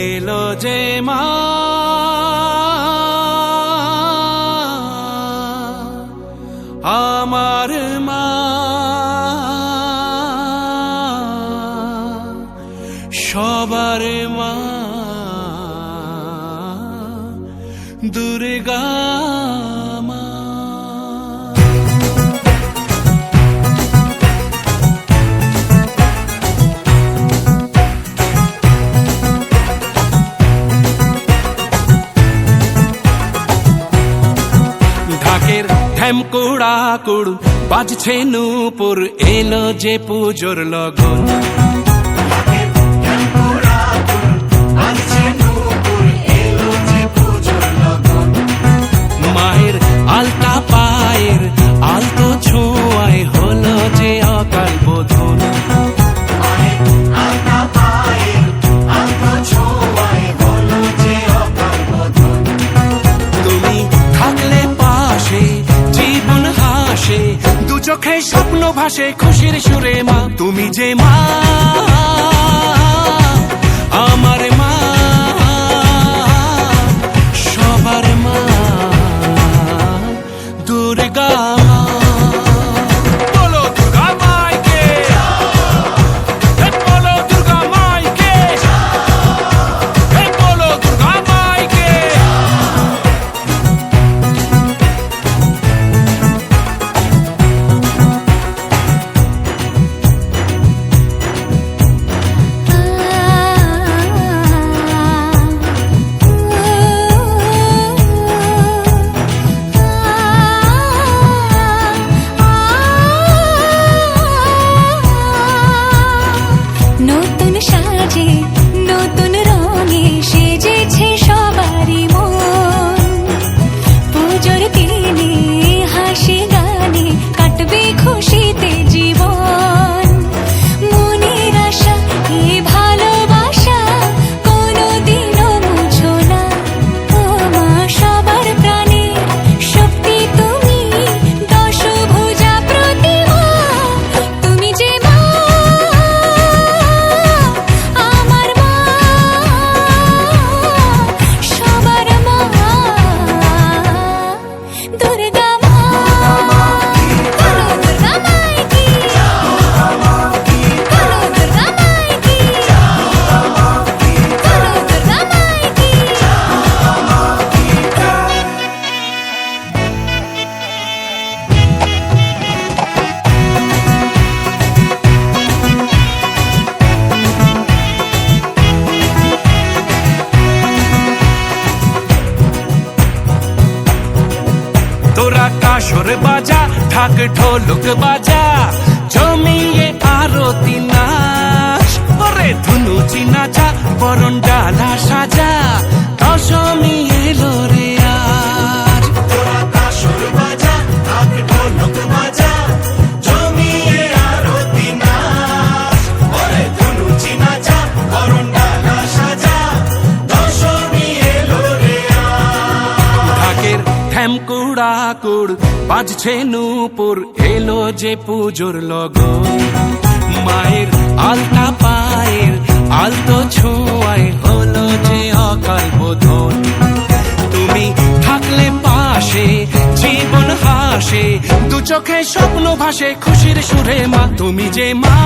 এলো যে মা আমার মা সবার মা দুর্গা মা। ঢাকের ঢ্যামকুড়া কুড় বাজছে নূপুর এলো যে পুজোর লগন। মায়ের আলতা পায়ের আলতো ছোঁয়ায় হলো যে অকাল বোধন। তুমি থাকলে পাশে জীবন হাসে দু চোখে স্বপ্ন ভাসে খুশির সুরে মা তুমি যে মা আমার মা সবার মা দুর্গা মা। বলো দুর্গা মাইকে, বলো দুর্গা মাইকে, বলো দুর্গা মাইকে। নতুন সাজে নতুন রঙে সেজেছে সবারই মন। পুজোর দিনে হাসি গানে কাটবে খুশিতে জীবন। মনের আশা এই ভালোবাসা কোনোদিনও মুছো না। ও মা সবার প্রাণে শক্তি তুমি দশভুজা প্রতিমা তুমি যে মা আমার মা সবার মা দুর্গা মা। বলো দুর্গা মাইকি, বলো দুর্গা মাইকি, বলো দুর্গা মাইকি। তোরা কাসর বাজা ঢাক ঢোলক বাজা জমিয়ে আরতি নাচ ওরে ধুনুচি নাচা বরণ ডালা সাজা দশমী এলো রে আজ। তোরা কাসর বাজা ঢাক ঢোলক বাজা জমিয়ে আরতি নাচ ওরে ধুনুচি নাচা বরণ ডালা সাজা দশমী এলো রে আজ। ঢাকের ঢ্যামকুড়া কুড় বাজছে নূপুর এলো যে পুজোর লগন। মায়ের আলতা পায়ের আলতো ছোঁয়ায় হলো যে অকাল বোধন। তুমি থাকলে পাশে জীবন হাসে দু চোখে স্বপ্ন ভাসে খুশির সুরে মা তুমি যে মা